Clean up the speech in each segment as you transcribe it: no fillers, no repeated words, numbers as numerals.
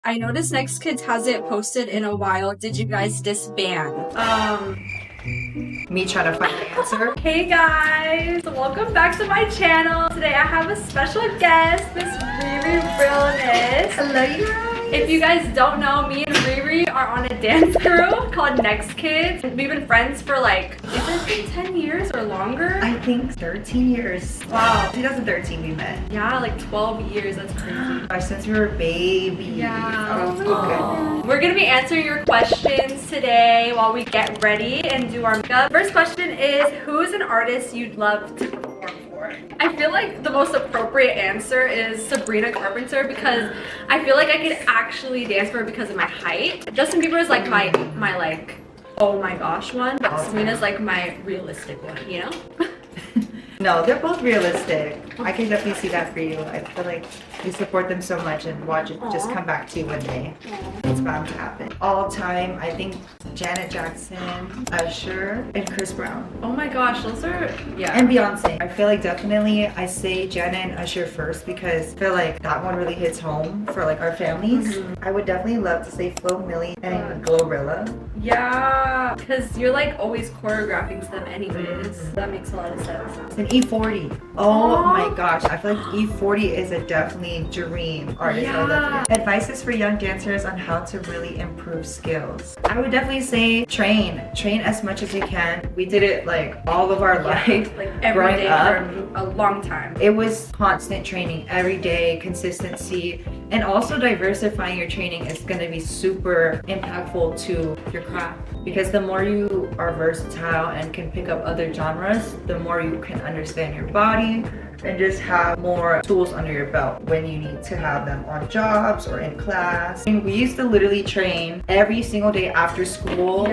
I noticed Nextkidz hasn't posted in a while. Did you guys disband? Me trying to find the answer. Hey guys, welcome back to my channel. Today I have a special guest, Miss Riri Realness. Hello, you guys. If you guys don't know, me and Riri are on a dance crew called Nextkidz. We've been friends for like, is it been 10 years or longer? I think 13 years. Wow. 2013 we met. Yeah, like 12 years, that's crazy. Since we were babies. Yeah. Oh, okay. We're gonna be answering your questions today while we get ready and do our makeup. First question is, who's an artist you'd love to perform for? I feel like the most appropriate answer is Sabrina Carpenter because I feel like I could actually dance for her because of my height. Justin Bieber is like my like, oh my gosh one, but Sabrina's like my realistic one, you know? No, they're both realistic. I can definitely see that for you. I feel like you support them so much and watch it just come back to you one day. It's bound to happen. All time, I think Janet Jackson, Usher, and Chris Brown. Oh my gosh, those are, yeah. And Beyonce. I feel like definitely I say Janet and Usher first because I feel like that one really hits home for like our families. I would definitely love to say Flo Milli and Glorilla. Yeah, because you're like always choreographing to them anyways. That makes a lot of sense. And E40. Oh my gosh, I feel like E40 is a definitely dream artist. I would love to do. Advices for young dancers on how to really improve skills. I would definitely say train as much as you can. We did it like all of our life, like every growing day up. for a long time. It was constant training every day, consistency, and also diversifying your training is going to be super impactful to your craft because the more you are versatile and can pick up other genres, the more you can understand your body and just have more tools under your belt when you need to have them on jobs or in class. And we used to literally train every single day after school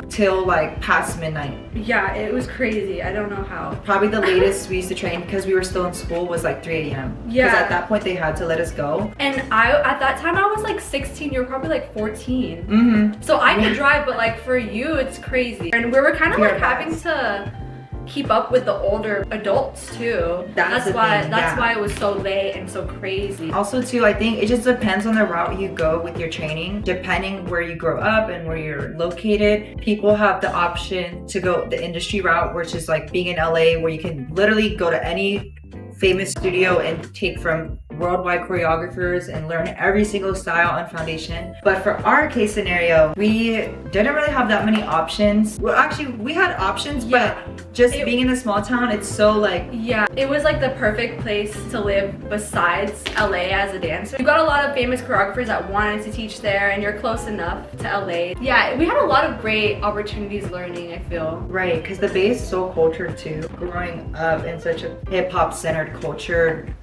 till like past midnight. Yeah, it was crazy. I don't know how. Probably the latest we used to train because we were still in school was like 3 a.m. Yeah. Because at that point they had to let us go. And at that time I was like 16, you were probably like 14. So I could drive, but like for you it's crazy. And we were kind of like having to keep up with the older adults too. That's why it was so late and so crazy. Also too, I think it just depends on the route you go with your training. Depending where you grow up and where you're located, people have the option to go the industry route, which is like being in LA where you can literally go to any famous studio and take from worldwide choreographers and learn every single style and foundation. But for our case scenario, we didn't really have that many options. Well, actually, we had options, but just being in a small town, it's so like... Yeah, it was like the perfect place to live besides LA as a dancer. You got a lot of famous choreographers that wanted to teach there and you're close enough to LA. Yeah, we had a lot of great opportunities learning, I feel. Right, because the Bay is so cultured too. Growing up in such a hip-hop centered culture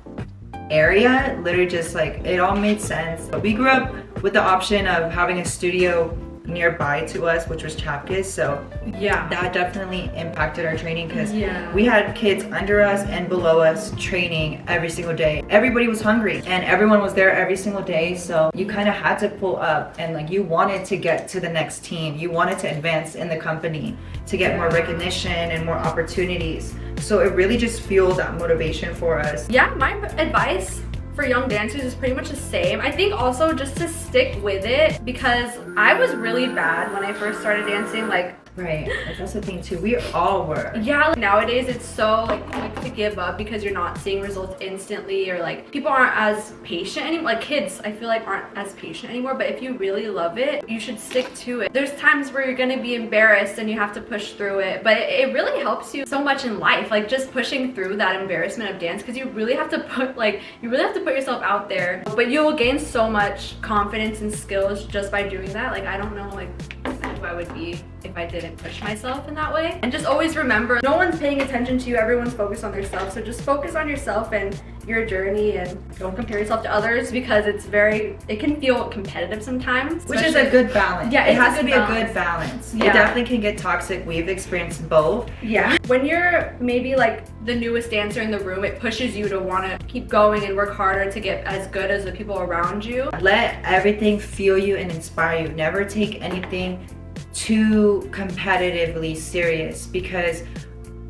area, literally just like it all made sense. But we grew up with the option of having a studio nearby to us, which was Chapkis, so yeah, that definitely impacted our training because we had kids under us and below us training every single day. Everybody was hungry and everyone was there every single day, so you kind of had to pull up and like you wanted to get to the next team, you wanted to advance in the company to get more recognition and more opportunities. So it really just fueled that motivation for us. Yeah, my advice for young dancers is pretty much the same. I think also just to stick with it because I was really bad when I first started dancing. Right, that's the thing too. We all were. Yeah, like nowadays it's so like quick to give up because you're not seeing results instantly or like people aren't as patient anymore. Like kids, I feel like aren't as patient anymore, but if you really love it, you should stick to it. There's times where you're gonna be embarrassed and you have to push through it, but it really helps you so much in life, like just pushing through that embarrassment of dance because you really have to put yourself out there, but you will gain so much confidence and skills just by doing that. Like I don't know like who I would be if I didn't push myself in that way. And just always remember, no one's paying attention to you, everyone's focused on themselves, so just focus on yourself and your journey and don't compare yourself to others because it can feel competitive sometimes. Which is a good balance. Yeah, it has to be a good balance. Yeah. It definitely can get toxic. We've experienced both. Yeah. When you're maybe like the newest dancer in the room, it pushes you to want to keep going and work harder to get as good as the people around you. Let everything fuel you and inspire you. Never take anything too competitively serious because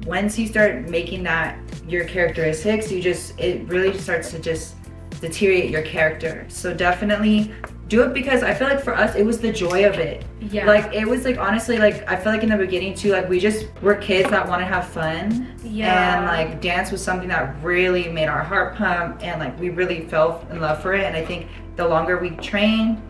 once you start making that your characteristics, it really starts to just deteriorate your character. So definitely do it because I feel like for us, it was the joy of it. Yeah. Like, it was like, honestly, like, I feel like in the beginning too, like, we just were kids that want to have fun. Yeah. And like, dance was something that really made our heart pump, and like, we really fell in love for it. And I think the longer we trained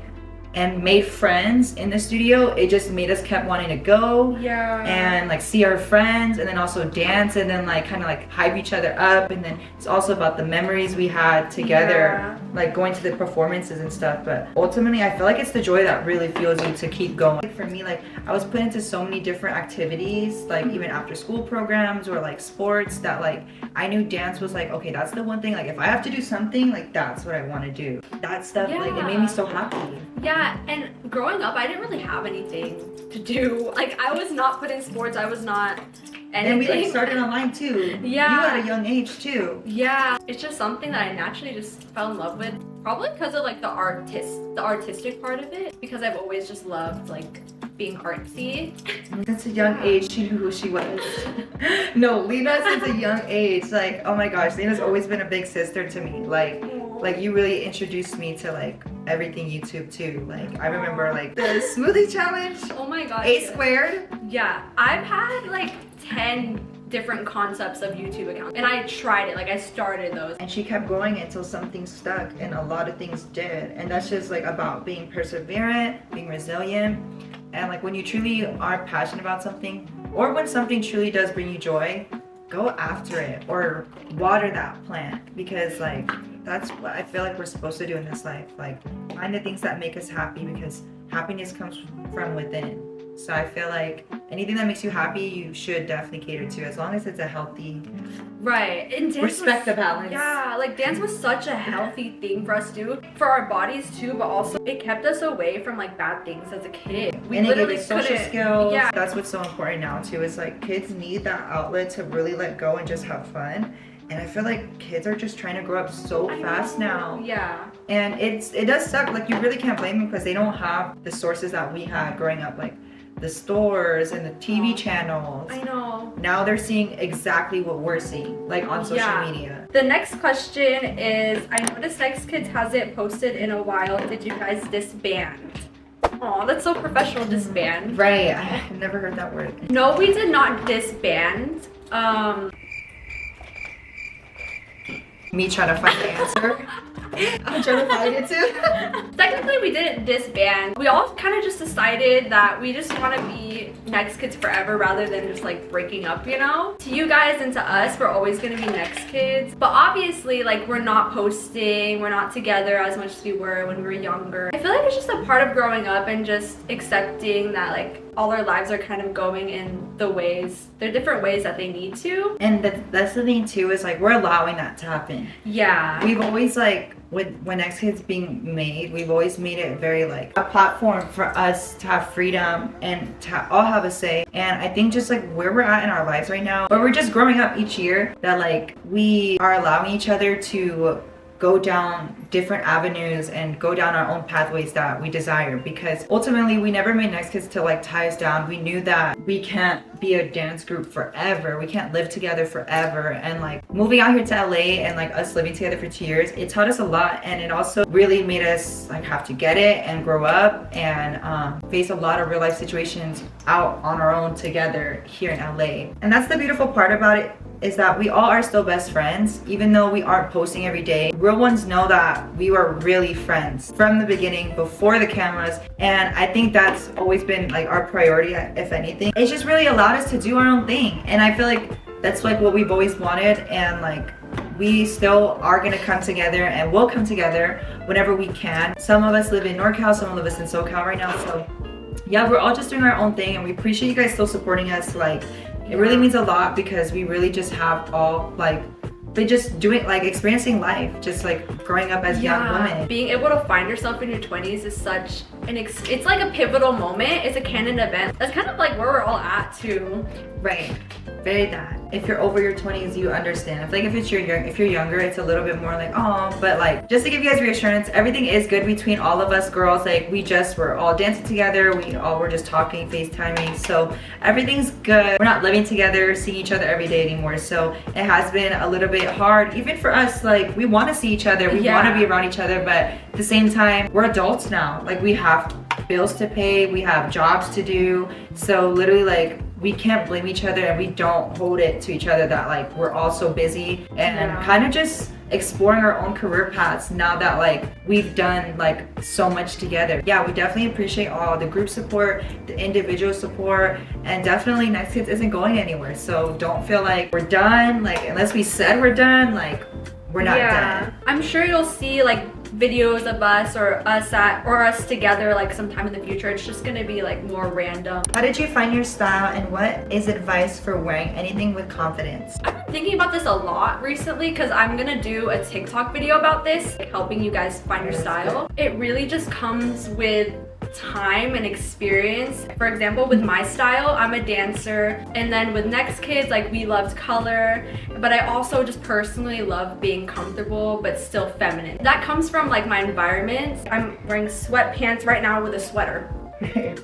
and made friends in the studio, it just made us kept wanting to go. Yeah. And like see our friends, and then also dance, and then like kind of like hype each other up. And then it's also about the memories we had together, like going to the performances and stuff. But ultimately, I feel like it's the joy that really fuels you to keep going. Like for me, like I was put into so many different activities, like even after school programs or like sports, that like I knew dance was like, okay, that's the one thing, like if I have to do something, like that's what I want to do. That stuff, like it made me so happy. Yeah, and growing up, I didn't really have anything to do. Like, I was not put in sports. I was not anything. And we like started online too. Yeah. You at a young age too. Yeah, it's just something that I naturally just fell in love with. Probably because of like the artistic part of it. Because I've always just loved like being artsy. Since a young age, she knew who she was. No, Lena since a young age, like, oh my gosh, Lena's always been a big sister to me. Like you really introduced me to like everything YouTube too. Like I remember like the smoothie challenge. Oh my gosh. 8 squared. Yeah, I've had like 10 different concepts of YouTube accounts, and I tried it. Like I started those, and she kept going until something stuck, and a lot of things did. And that's just like about being perseverant, being resilient, and like when you truly are passionate about something, or when something truly does bring you joy, go after it or water that plant, because like that's what I feel like we're supposed to do in this life. Like find the things that make us happy, because happiness comes from within. So I feel like anything that makes you happy, you should definitely cater to, as long as it's a healthy, right, and dance respect the balance. Yeah, like dance was such a healthy thing for us to do, for our bodies too, but also it kept us away from like bad things as a kid. We and it literally gave us social couldn't- skills. Yeah. That's what's so important now too, is like kids need that outlet to really let go and just have fun. And I feel like kids are just trying to grow up so fast now. Yeah. And it does suck. Like you really can't blame them, because they don't have the sources that we had growing up, like the stores and the TV channels. I know. Now they're seeing exactly what we're seeing, like on social media. The next question is, I noticed Nextkidz hasn't posted in a while. Did you guys disband? Oh, that's so professional, disband. Right, I've never heard that word. No, we did not disband. Me trying to find the answer. I'm trying to find it too. Technically, we didn't disband. We all kind of just decided that we just want to be Nextkidz forever rather than just like breaking up, you know? To you guys and to us, we're always going to be Nextkidz. But obviously, like, we're not posting, we're not together as much as we were when we were younger. I feel like it's just a part of growing up and just accepting that, like, all our lives are kind of going in the ways, they're different ways that they need to. And that's the thing too, is like we're allowing that to happen. Yeah. We've always like, when Nextkidz being made, we've always made it very like a platform for us to have freedom and to all have a say. And I think just like where we're at in our lives right now, where we're just growing up each year, that like we are allowing each other to go down different avenues and go down our own pathways that we desire, because ultimately we never made Nextkidz to like tie us down. We knew that we can't be a dance group forever, we can't live together forever. And like moving out here to LA and like us living together for 2 years, it taught us a lot, and it also really made us like have to get it and grow up and face a lot of real life situations out on our own together here in LA. And that's the beautiful part about it, is that we all are still best friends, even though we aren't posting every day. Real ones know that we were really friends from the beginning, before the cameras. And I think that's always been like our priority, if anything. It's just really allowed us to do our own thing. And I feel like that's like what we've always wanted. And like we still are gonna come together, and we'll come together whenever we can. Some of us live in NorCal, some of us in SoCal right now. So yeah, we're all just doing our own thing, and we appreciate you guys still supporting us. Like, it really means a lot, because we really just have all like been just doing, like, experiencing life, just like growing up as young women. Being able to find yourself in your 20s is such an it's like a pivotal moment. It's a canon event. That's kind of like where we're all at too. Right, very that. if you're over your 20s, you understand. I feel like if you're younger, it's a little bit more like, oh, but like, just to give you guys reassurance, everything is good between all of us girls. Like, we're all dancing together, we all were just talking, FaceTiming, so everything's good. We're not living together, seeing each other every day anymore, so it has been a little bit hard, even for us. Like, we want to see each other, we want to be around each other, but at the same time, we're adults now. Like, we have bills to pay, we have jobs to do, so literally, like, we can't blame each other, and we don't hold it to each other that like we're all so busy, and kind of just exploring our own career paths now that like we've done like so much together. Yeah, we definitely appreciate all the group support, the individual support, and definitely Nextkidz isn't going anywhere, so don't feel like we're done. Like, unless we said we're done, like, we're not done. I'm sure you'll see like videos of us or us together like sometime in the future. It's just gonna be like more random. How did you find your style, and what is advice for wearing anything with confidence? I've been thinking about this a lot recently because I'm gonna do a TikTok video about this, like helping you guys find your style. It really just comes with time and experience. For example, with my style, I'm a dancer, and then with Nextkidz, like, we loved color, but I also just personally love being comfortable but still feminine. That comes from like my environment. I'm wearing sweatpants right now with a sweater.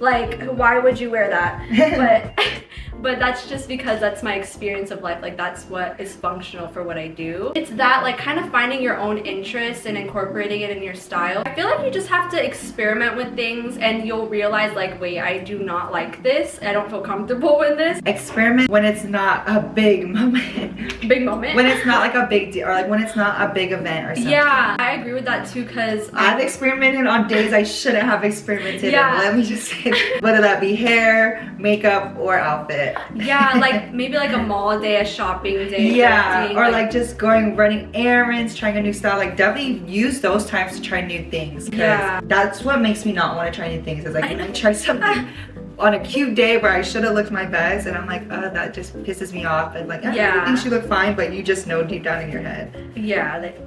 Like, why would you wear that? But that's just because that's my experience of life. Like, that's what is functional for what I do. It's that, like, kind of finding your own interest and incorporating it in your style. I feel like you just have to experiment with things, and you'll realize like, wait, I do not like this. I don't feel comfortable with this. Experiment when it's not a big moment. Big moment? When it's not like a big deal, or like when it's not a big event or something. Yeah, I agree with that too, because I've experimented on days I shouldn't have experimented in. Let me just say, whether that be hair, makeup, or outfit. Yeah, like maybe like a mall day, a shopping day. Yeah, or like just running errands, trying a new style. Like, definitely use those times to try new things. Yeah, that's what makes me not want to try new things. Is like when I try something on a cute day where I should have looked my best, and I'm like, oh, that just pisses me off. And like, I think she looked fine, but you just know deep down in your head. Yeah, like,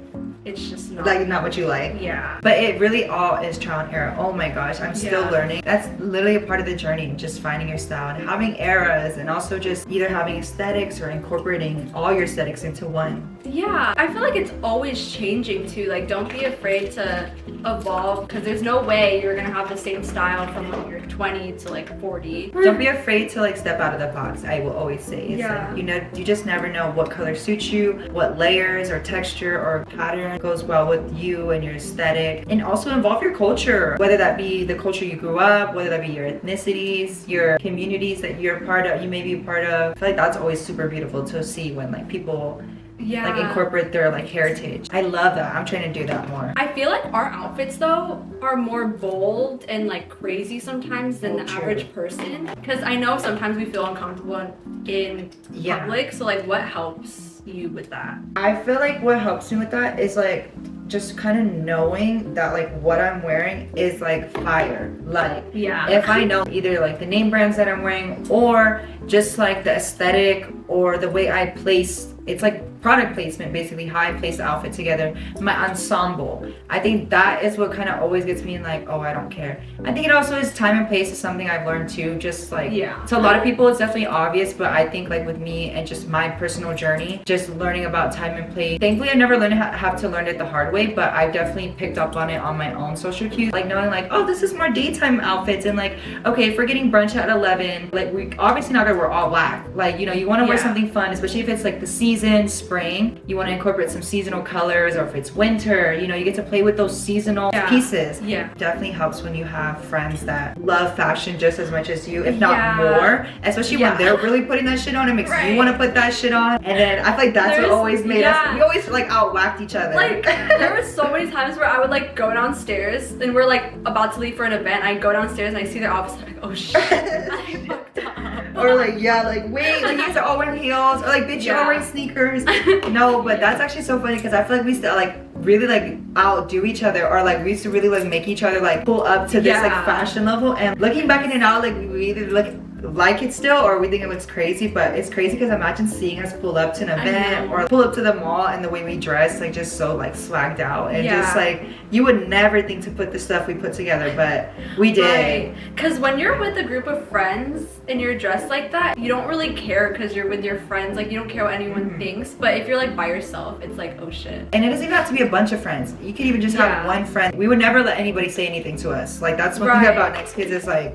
it's just not like not what you like. Yeah, but it really all is trial and error. Oh my gosh, I'm still learning. That's literally a part of the journey, just finding your style and having eras, and also just either having aesthetics or incorporating all your aesthetics into one. Yeah, I feel like it's always changing too. Like, don't be afraid to evolve, because there's no way you're gonna have the same style from when you're 20 to like 40. Don't be afraid to like step out of the box. I will always say, it's like, you know, you just never know what color suits you, what layers or texture or pattern goes well with you and your aesthetic. And also involve your culture, whether that be the culture you grew up, whether that be your ethnicities, your communities that you're part of, you may be a part of. I feel like that's always super beautiful to see when like people like incorporate their like heritage. I love that. I'm trying to do that more. I feel like our outfits though are more bold and like crazy sometimes than the average person, because I know sometimes we feel uncomfortable in public. So like, what helps you with that? I feel like what helps me with that is like just kind of knowing that like what I'm wearing is like fire. Like, if I know either like the name brands that I'm wearing, or just like the aesthetic or the way I place, it's like product placement, basically how I place the outfit together, my ensemble. I think that is what kind of always gets me in like, oh, I don't care. I think it also is time and place is something I've learned too, just like, to a lot of people it's definitely obvious, but I think like with me and just my personal journey, just learning about time and place, thankfully I never learned have to learn it the hard way, but I've definitely picked up on it on my own social cues, like knowing like, oh, this is more daytime outfits, and like, okay, if we're getting brunch at 11, like we obviously not gonna wear all black, like, you know, you want to wear something fun, especially if it's like the season, spring, you want to incorporate some seasonal colors, or if it's winter, you know, you get to play with those seasonal pieces. Definitely helps when you have friends that love fashion just as much as you, if not more, especially when they're really putting that shit on. It makes you want to put that shit on, and then I feel like that's what always made us, we always like outwhacked each other. Like, there were so many times where I would like go downstairs and we're like about to leave for an event, I go downstairs and I see their outfits, I'm like, oh shit, I fucked up. Or like, like, wait, like, you guys are all wearing heels, or like, bitch, you're all wearing sneakers. No, but that's actually so funny, because I feel like we still like really like outdo each other, or like we used to really like make each other like pull up to this like fashion level. And looking back in it now, like we either look like it still, or we think it looks crazy, but it's crazy because imagine seeing us pull up to an event or pull up to the mall and the way we dress, like just so like swagged out and just like you would never think to put the stuff we put together, but we did. Because when you're with a group of friends and you're dressed like that, you don't really care because you're with your friends. Like you don't care what anyone thinks. But if you're like by yourself, it's like, oh shit. And it doesn't even have to be a bunch of friends. You could even just have one friend. We would never let anybody say anything to us. Like that's one thing about Nextkidz is like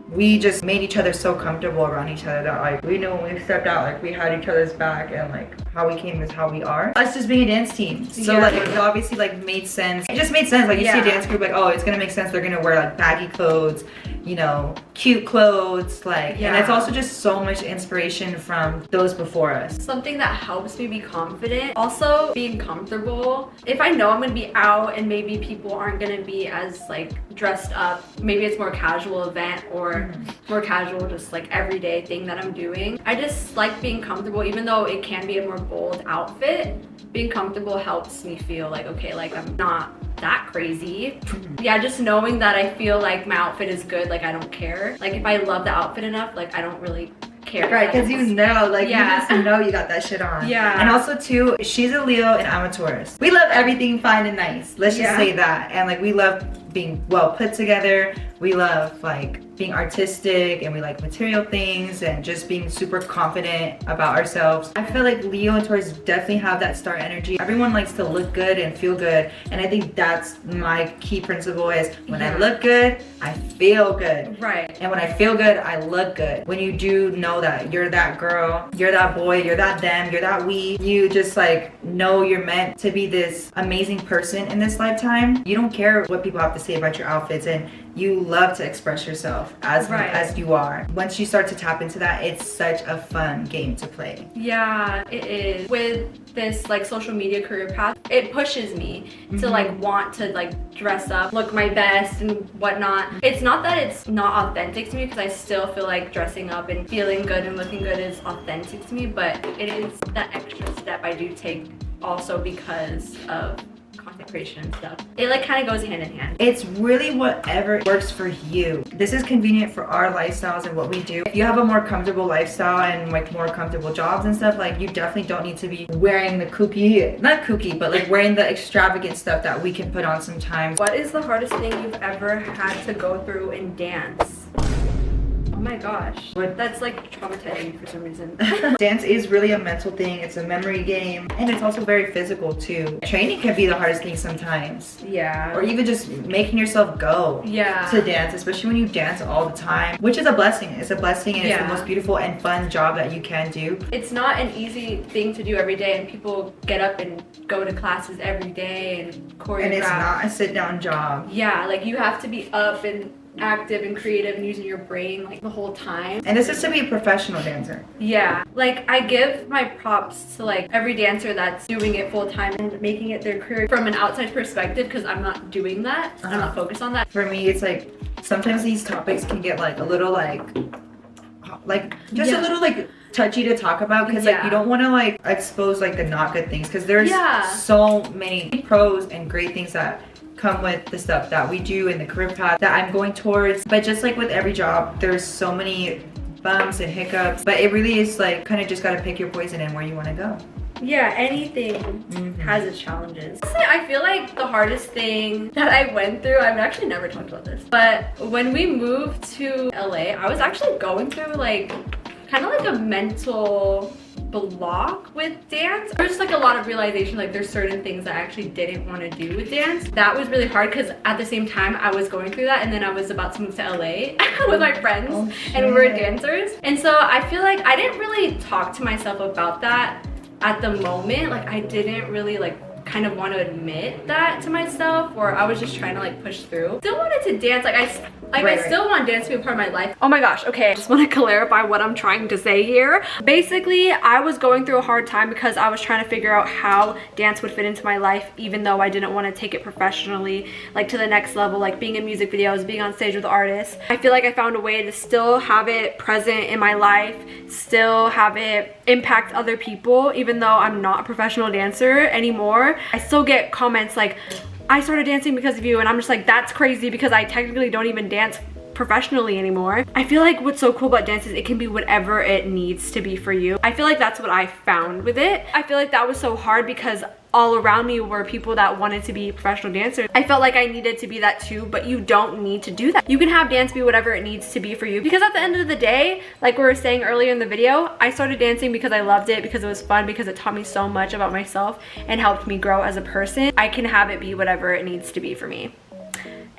we just made each other so comfortable around each other that like we knew when we stepped out, like we had each other's back, and like how we came is how we are. Us just being a dance team. So like it obviously like made sense. It just made sense. Like you see a dance group, like, oh, it's gonna make sense. They're gonna wear like baggy clothes, you know, cute clothes, like, and it's also just so much inspiration from those before us. Something that helps me be confident, also being comfortable. If I know I'm gonna be out and maybe people aren't gonna be as like dressed up, maybe it's more casual event or more casual, just like everyday thing that I'm doing. I just like being comfortable, even though it can be a more bold outfit. Being comfortable helps me feel like, okay, like I'm not that crazy. Yeah, just knowing that I feel like my outfit is good, like I don't care. Like if I love the outfit enough, like I don't really care. Right, because you know, like you just know you got that shit on. Yeah. And also too, she's a Leo and I'm a Taurus. We love everything fine and nice. Let's just say that. And like we love being well put together. We love like being artistic, and we like material things and just being super confident about ourselves. I feel like Leo and Taurus definitely have that star energy. Everyone likes to look good and feel good, and I think that's my key principle is when I look good, I feel good. Right. And when I feel good, I look good. When you do know that you're that girl, you're that boy, you're that them, you're that we, you just like know you're meant to be this amazing person in this lifetime. You don't care what people have to say about your outfits, and you love to express yourself as you are. Once you start to tap into that, it's such a fun game to play. Yeah, it is. With this like social media career path, it pushes me to like want to like dress up, look my best and whatnot. It's not that it's not authentic to me, because I still feel like dressing up and feeling good and looking good is authentic to me, but it is that extra step I do take also because of content creation and stuff. It like kind of goes hand in hand. It's really whatever works for you. This is convenient for our lifestyles and what we do. If you have a more comfortable lifestyle and like more comfortable jobs and stuff, like you definitely don't need to be wearing the not kooky, but like wearing the extravagant stuff that we can put on sometimes. What is the hardest thing you've ever had to go through in dance? Oh my gosh, that's like traumatizing for some reason. Dance is really a mental thing. It's a memory game, and it's also very physical too. Training can be the hardest thing sometimes. Yeah. Or even just making yourself go to dance, especially when you dance all the time, which is a blessing. It's a blessing, and it's the most beautiful and fun job that you can do. It's not an easy thing to do every day, and people get up and go to classes every day and choreograph. And it's not a sit-down job. Yeah, like you have to be up and active and creative and using your brain like the whole time. And this is to be a professional dancer. Yeah, like I give my props to like every dancer that's doing it full time and making it their career from an outside perspective, because I'm not doing that. I'm not focused on that. For me, it's like sometimes these topics can get like a little like just a little like touchy to talk about, because like you don't want to like expose like the not good things, because there's so many pros and great things that come with the stuff that we do in the career path that I'm going towards. But just like with every job, there's so many bumps and hiccups, but it really is like kind of just got to pick your poison and where you want to go. Yeah, anything has its challenges. I feel like the hardest thing that I went through, I've actually never talked about this, but when we moved to LA, I was actually going through like kind of like a mental block with dance. There's just like a lot of realization, like there's certain things I actually didn't want to do with dance. That was really hard, because at the same time I was going through that, and then I was about to move to LA with my friends and we were dancers. And so I feel like I didn't really talk to myself about that at the moment. Like I didn't really like kind of want to admit that to myself, or I was just trying to like push through. Still wanted to dance, I still want dance to be a part of my life. Oh my gosh, okay, I just want to clarify what I'm trying to say here. Basically, I was going through a hard time because I was trying to figure out how dance would fit into my life, even though I didn't want to take it professionally, like to the next level, like being in music videos, being on stage with artists. I feel like I found a way to still have it present in my life, still have it impact other people, even though I'm not a professional dancer anymore. I still get comments like, I started dancing because of you, and I'm just like, that's crazy, because I technically don't even dance professionally anymore. I feel like what's so cool about dance is it can be whatever it needs to be for you. I feel like that's what I found with it. I feel like that was so hard because all around me were people that wanted to be professional dancers. I felt like I needed to be that too, but you don't need to do that. You can have dance be whatever it needs to be for you, because at the end of the day, like we were saying earlier in the video, I started dancing because I loved it, because it was fun, because it taught me so much about myself and helped me grow as a person. I can have it be whatever it needs to be for me.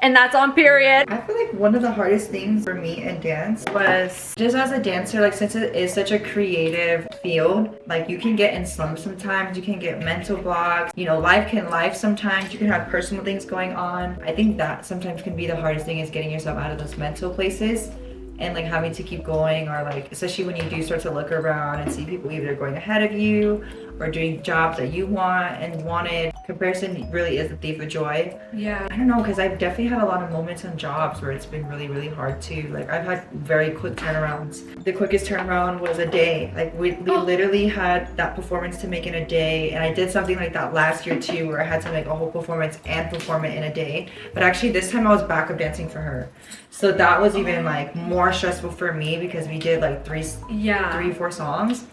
And that's on period. I feel like one of the hardest things for me in dance was just as a dancer, like since it is such a creative field, like you can get in slumps sometimes, you can get mental blocks, you know, life sometimes, you can have personal things going on. I think that sometimes can be the hardest thing, is getting yourself out of those mental places and like having to keep going, or like especially when you do start to look around and see people either going ahead of you or doing jobs that you want and wanted. Comparison really is the thief of joy. Yeah. I don't know, because I've definitely had a lot of moments on jobs where it's been really, really hard too. Like I've had very quick turnarounds. The quickest turnaround was a day. Like we literally had that performance to make in a day, and I did something like that last year too, where I had to make a whole performance and perform it in a day. But actually this time I was backup dancing for her. So that was even like more stressful for me, because we did like three, 4 songs.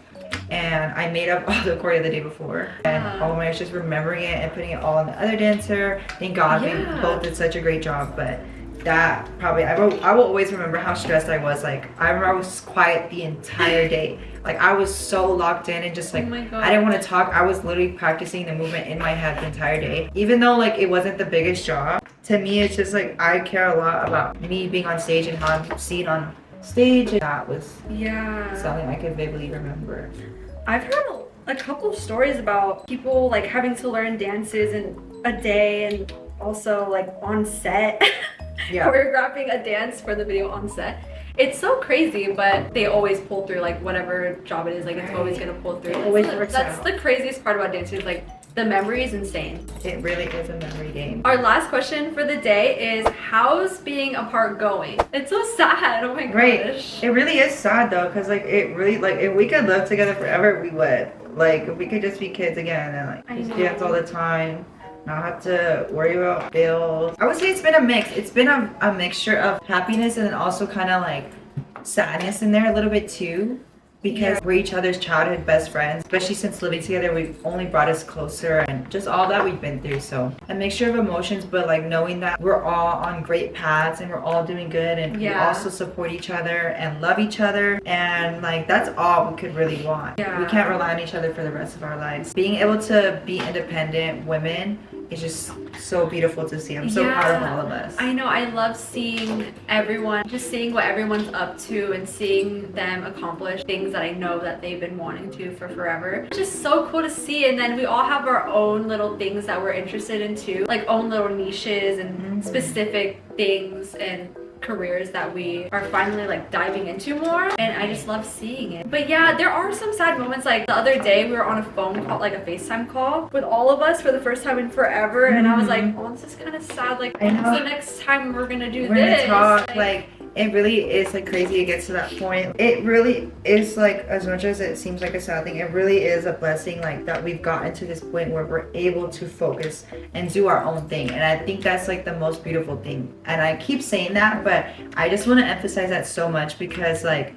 And I made up all the choreo the day before, and oh my gosh, just remembering it and putting it all on the other dancer. Thank God we both did such a great job. But that probably, I will always remember how stressed I was. Like I remember I was quiet the entire day. Like I was so locked in and just like, I didn't want to talk. I was literally practicing the movement in my head the entire day. Even though like it wasn't the biggest job, to me it's just like I care a lot about me being on stage and how I'm seen on stage. And that was something I could vividly remember. I've heard a couple of stories about people like having to learn dances in a day, and also like on set, choreographing a dance for the video on set. It's so crazy, but they always pull through, like whatever job it is, like it's always gonna pull through. That's the craziest part about dancing, like the memory is insane. It really is a memory game. Our last question for the day is, how's being apart going? It's so sad. Oh my gosh. Right. It really is sad though, because like it really, like if we could live together forever, we would. Like if we could just be kids again and like just dance all the time, not have to worry about bills. I would say it's been a mix. It's been a mixture of happiness and then also kind of like sadness in there a little bit too. Because we're each other's childhood best friends, especially since living together, we've only brought us closer, and just all that we've been through. So a mixture of emotions, but like knowing that we're all on great paths and we're all doing good, and we also support each other and love each other, and like that's all we could really want. We can't rely on each other for the rest of our lives. Being able to be independent women is just so beautiful to see. I'm so proud of all of us. I know, I love seeing everyone, just seeing what everyone's up to and seeing them accomplish things that I know that they've been wanting to for forever. It's just so cool to see. And then we all have our own little things that we're interested in too, like own little niches and specific things and careers that we are finally like diving into more, and I just love seeing it. But yeah, there are some sad moments. Like the other day we were on a phone call, like a FaceTime call with all of us for the first time in forever, and I was like, oh, this is kind of sad. Like when's the next time we're gonna do this? Gonna talk, like it really is like crazy it gets to that point. It really is like, as much as it seems like a sad thing, it really is a blessing like that we've gotten to this point where we're able to focus and do our own thing. And I think that's like the most beautiful thing. And I keep saying that, but I just want to emphasize that so much, because like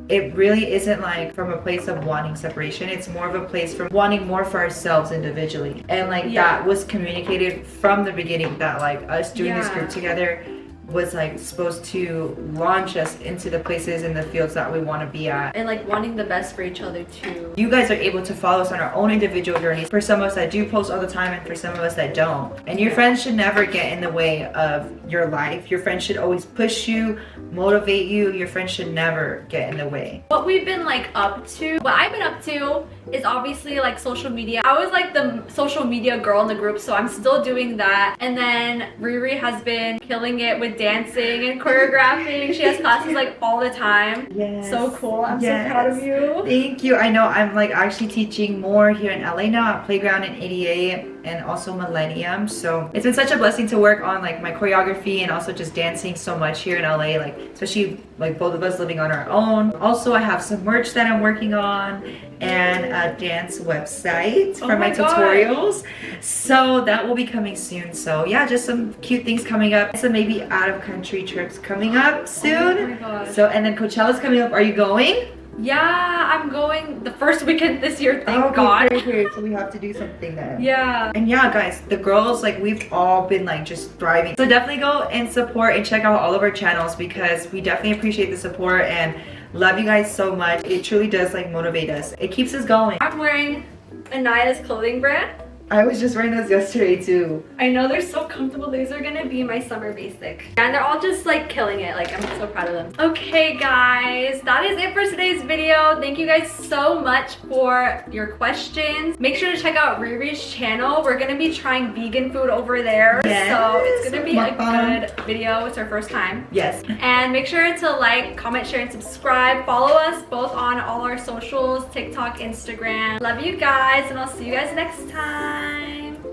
it really isn't like from a place of wanting separation. It's more of a place from wanting more for ourselves individually. And like that was communicated from the beginning, that like us doing this group together was like supposed to launch us into the places and the fields that we want to be at, and like wanting the best for each other too. You guys are able to follow us on our own individual journeys. For some of us that do post all the time, and for some of us that don't. And your friends should never get in the way of your life. Your friends should always push you, motivate you. Your friends should never get in the way. What we've been like up to, what I've been up to is obviously like social media. I was like the social media girl in the group, so I'm still doing that. And then Riri has been killing it with dancing and choreographing. She has classes like all the time. So cool. I'm so proud of you. Thank you. I know I'm like actually teaching more here in LA now at Playground in 88. and also Millennium. So it's been such a blessing to work on like my choreography and also just dancing so much here in LA, like especially like both of us living on our own. Also, I have some merch that I'm working on and a dance website for my tutorials. So that will be coming soon. So yeah, just some cute things coming up. Some maybe out of country trips coming up soon. Oh my gosh. So, and then Coachella's coming up. Are you going? Yeah, I'm going the first weekend this year, thank God. Great. So we have to do something then. Yeah. And yeah, guys, the girls, like we've all been like just thriving. So definitely go and support and check out all of our channels because we definitely appreciate the support and love you guys so much. It truly does like motivate us. It keeps us going. I'm wearing Anaya's clothing brand. I was just wearing those yesterday too. I know they're so comfortable. These are gonna be my summer basic. And they're all just like killing it. Like I'm so proud of them. Okay guys, that is it for today's video. Thank you guys so much for your questions. Make sure to check out Riri's channel. We're gonna be trying vegan food over there. Yes. So it's gonna be a good video. It's our first time. Yes. And make sure to like, comment, share, and subscribe. Follow us both on all our socials, TikTok, Instagram. Love you guys, and I'll see you guys next time.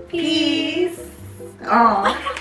Peace. Aww.